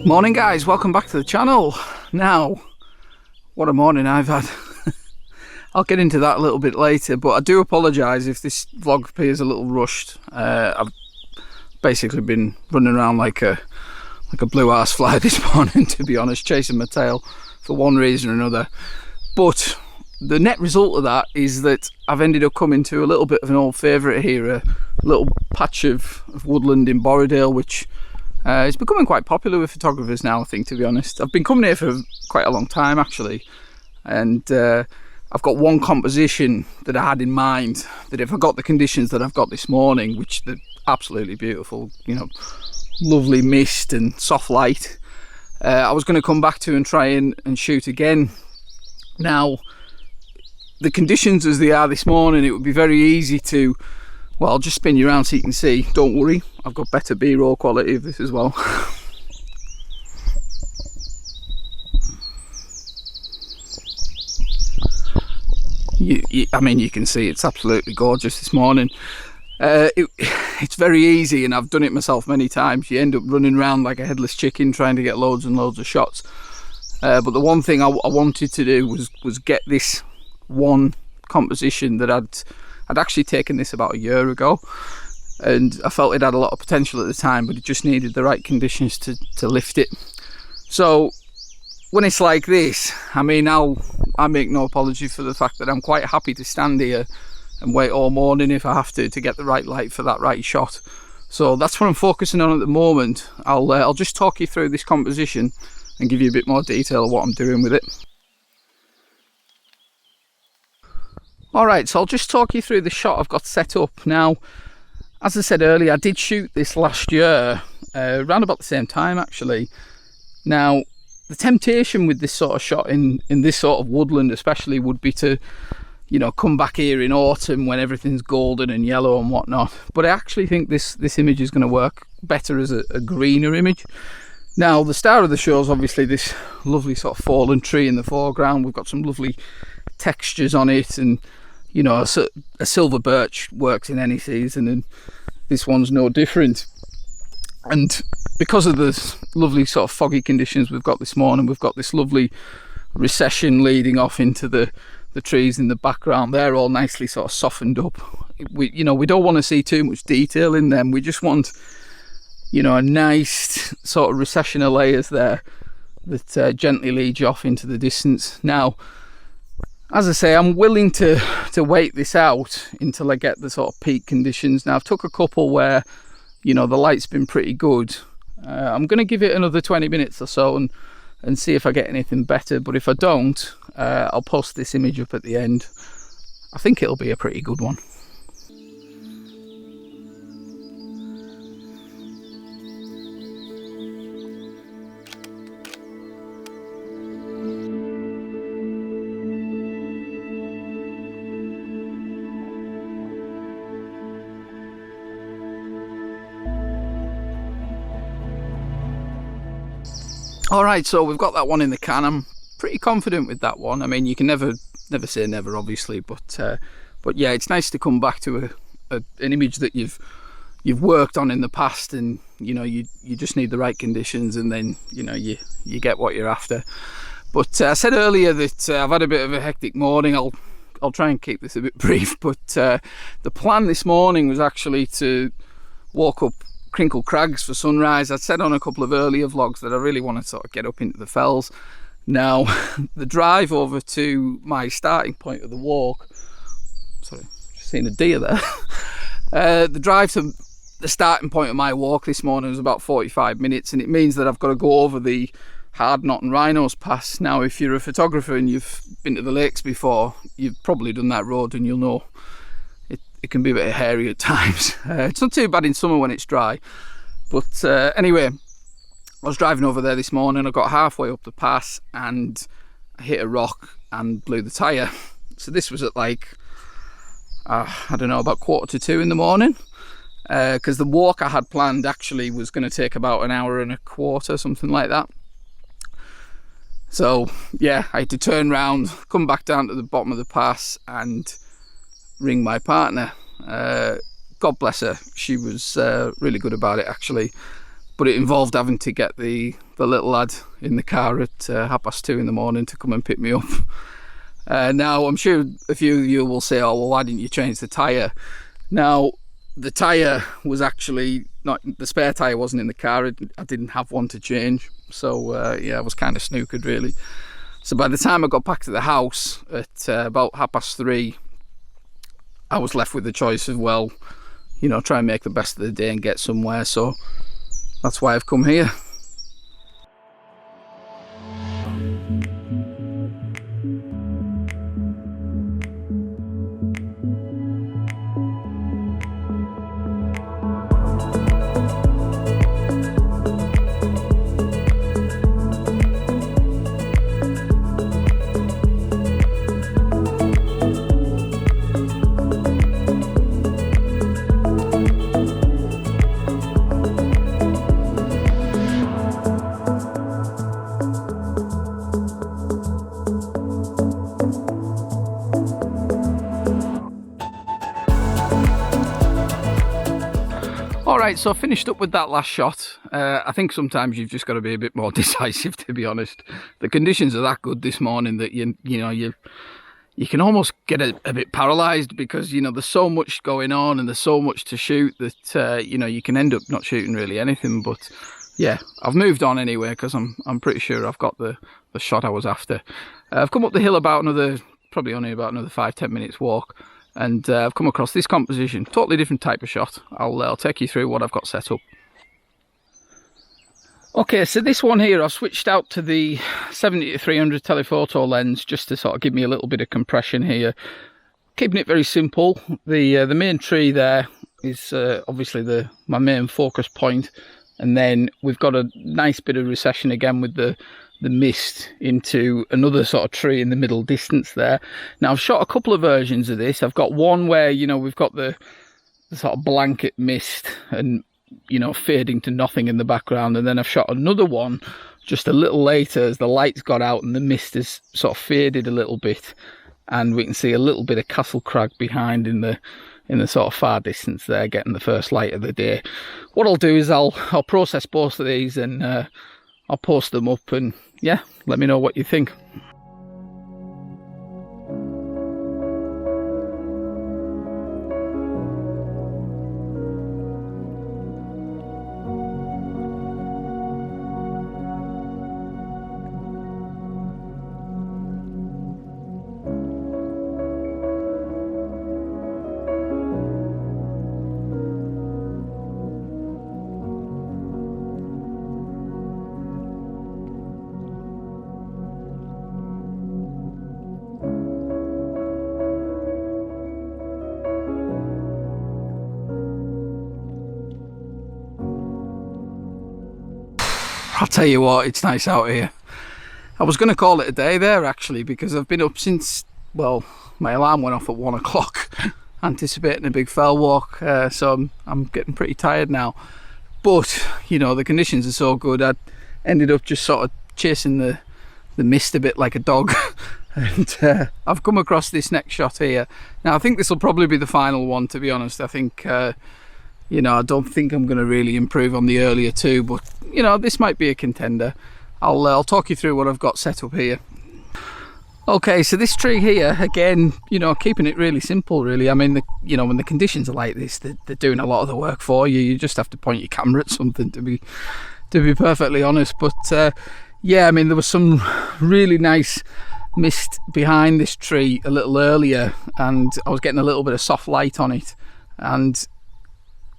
Morning guys, welcome back to the channel. Now, what a morning I've had. I'll get into that a little bit later, but I do apologise if this vlog appears a little rushed. I've basically been running around like a blue arse fly this morning, to be honest, chasing my tail for one reason or another. But the net result of that is that I've ended up coming to a little bit of an old favourite here, a little patch of woodland in Borrowdale, which it's becoming quite popular with photographers now, I think, to be honest. I've been coming here for quite a long time actually, and I've got one composition that I had in mind that if I got the conditions that I've got this morning, which they're absolutely beautiful, you know, lovely mist and soft light, I was going to come back to and try and shoot again. Now, the conditions as they are this morning, it would be very easy to, well, I'll just spin you around so you can see. Don't worry, I've got better B-roll quality of this as well. I mean, you can see it's absolutely gorgeous this morning. It's very easy, and I've done it myself many times. You end up running around like a headless chicken trying to get loads and loads of shots. But the one thing I wanted to do was get this one composition that I'd actually taken this about a year ago, and I felt it had a lot of potential at the time, but it just needed the right conditions to lift it. So when it's like this, I mean, I make no apology for the fact that I'm quite happy to stand here and wait all morning if I have to get the right light for that right shot. So that's what I'm focusing on at the moment. I'll just talk you through this composition and give you a bit more detail of what I'm doing with it. Alright, so I'll just talk you through the shot I've got set up. Now, as I said earlier, I did shoot this last year, around about the same time actually. Now, the temptation with this sort of shot in this sort of woodland especially would be to, you know, come back here in autumn when everything's golden and yellow and whatnot. But I actually think this image is going to work better as a greener image. Now, the star of the show is obviously this lovely sort of fallen tree in the foreground. We've got some lovely textures on it, and you know, a silver birch works in any season, and this one's no different. And because of the lovely sort of foggy conditions we've got this morning, we've got this lovely recession leading off into the trees in the background. They're all nicely sort of softened up. We don't want to see too much detail in them. We just want, you know, a nice sort of recession of layers there that gently lead you off into the distance. Now, as I say, I'm willing to wait this out until I get the sort of peak conditions. Now, I've took a couple where, you know, the light's been pretty good. I'm going to give it another 20 minutes or so and see if I get anything better. But if I don't, I'll post this image up at the end. I think it'll be a pretty good one. Alright, so we've got that one in the can. I'm pretty confident with that one. I mean, you can never say never, obviously, but yeah, it's nice to come back to an image that you've worked on in the past, and you know, you just need the right conditions, and then you know, you get what you're after. But I said earlier that I've had a bit of a hectic morning. I'll try and keep this a bit brief, but the plan this morning was actually to walk up Crinkle Crags for sunrise. I'd said on a couple of earlier vlogs that I really want to sort of get up into the fells. Now, the drive over to my starting point of the walk, sorry, just seen a deer there. The drive to the starting point of my walk this morning was about 45 minutes, and it means that I've got to go over the Hard Knot and Rhinos Pass. Now, if you're a photographer and you've been to the lakes before, you've probably done that road and you'll know it can be a bit hairy at times. It's not too bad in summer when it's dry, but anyway, I was driving over there this morning. I got halfway up the pass and I hit a rock and blew the tyre. So this was at like I don't know, about 1:45 in the morning, because the walk I had planned actually was going to take about an hour and a quarter, something like that. So yeah, I had to turn round, come back down to the bottom of the pass and ring my partner. God bless her, she was really good about it actually. but it involved having to get the little lad in the car at 2:30 in the morning to come and pick me up. Now, I'm sure a few of you will say, oh, well, why didn't you change the tyre? Now, the tyre was actually not, the spare tyre wasn't in the car. I didn't have one to change. So, yeah, I was kind of snookered, really. So by the time I got back to the house at about 3:30, I was left with the choice of, well, you know, try and make the best of the day and get somewhere. So that's why I've come here. Alright, so I finished up with that last shot. I think sometimes you've just got to be a bit more decisive, to be honest. The conditions are that good this morning that you can almost get a bit paralysed, because, you know, there's so much going on and there's so much to shoot that, you know, you can end up not shooting really anything. But yeah, I've moved on anyway, because I'm pretty sure I've got the shot I was after. I've come up the hill probably only about another 5-10 minutes walk. And I've come across this composition, totally different type of shot. I'll take you through what I've got set up. Okay, so this one here, I've switched out to the 70-300 telephoto lens just to sort of give me a little bit of compression here. Keeping it very simple. The main tree there is obviously my main focus point, and then we've got a nice bit of recession again with the mist into another sort of tree in the middle distance there. Now, I've shot a couple of versions of this. I've got one where, you know, we've got the sort of blanket mist and, you know, fading to nothing in the background, and then I've shot another one just a little later as the lights got out and the mist has sort of faded a little bit, and we can see a little bit of Castle Crag behind in the sort of far distance there, getting the first light of the day. What I'll do is I'll process both of these and I'll post them up, and yeah, let me know what you think. I'll tell you what, it's nice out here. I was going to call it a day there actually, because I've been up since, well, my alarm went off at 1 o'clock anticipating a big fell walk, so I'm getting pretty tired now. But, you know, the conditions are so good, I ended up just sort of chasing the mist a bit like a dog. And I've come across this next shot here. Now, I think this will probably be the final one, to be honest. I think you know, I don't think I'm going to really improve on the earlier two, but, you know, this might be a contender. I'll talk you through what I've got set up here. Okay, so this tree here, again, you know, keeping it really simple, really. I mean, you know, when the conditions are like this, they're doing a lot of the work for you. You just have to point your camera at something, to be perfectly honest. But yeah, I mean, there was some really nice mist behind this tree a little earlier, and I was getting a little bit of soft light on it. And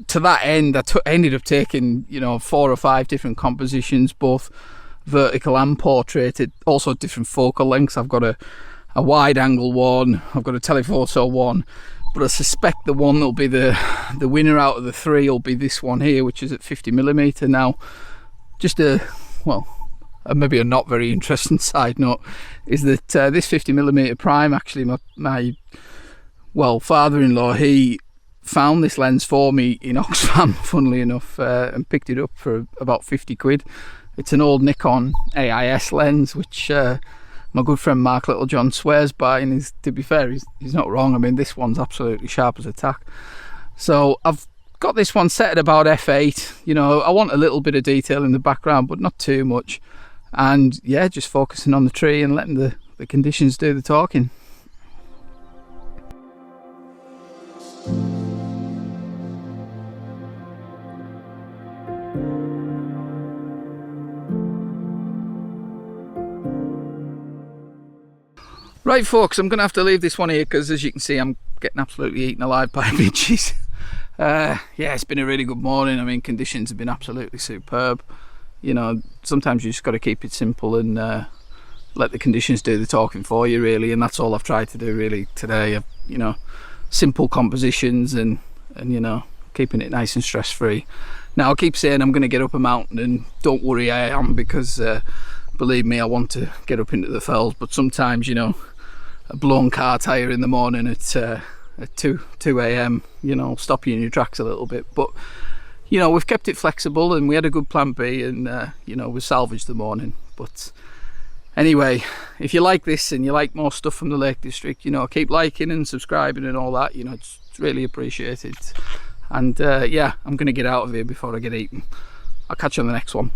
to that end, I ended up taking, you know, 4 or 5 different compositions, both vertical and portraited, also different focal lengths. I've got a wide angle one, I've got a telephoto one, but I suspect the one that'll be the winner out of the 3 will be this one here, which is at 50mm. Now, just maybe a not very interesting side note is that this 50mm prime, actually, my father-in-law, he found this lens for me in Oxfam, funnily enough, and picked it up for about 50 quid. It's an old Nikon AIS lens, which my good friend Mark Littlejohn swears by, and to be fair, he's not wrong. I mean, this one's absolutely sharp as a tack. So I've got this one set at about f8. You know, I want a little bit of detail in the background, but not too much. And yeah, just focusing on the tree and letting the conditions do the talking. Right folks, I'm going to have to leave this one here because as you can see I'm getting absolutely eaten alive by midges. Yeah, it's been a really good morning. I mean, conditions have been absolutely superb. You know, sometimes you just got to keep it simple and let the conditions do the talking for you really, and that's all I've tried to do really today. You know, simple compositions and you know, keeping it nice and stress free. Now I keep saying I'm going to get up a mountain, and don't worry, I am, because believe me, I want to get up into the fells, but sometimes, you know, a blown car tyre in the morning at 2 a.m, you know, stop you in your tracks a little bit. But you know, we've kept it flexible and we had a good plan B, and you know, we salvaged the morning. But anyway, if you like this and you like more stuff from the Lake District, you know, keep liking and subscribing and all that, you know, it's really appreciated. And yeah, I'm gonna get out of here before I get eaten. I'll catch you on the next one.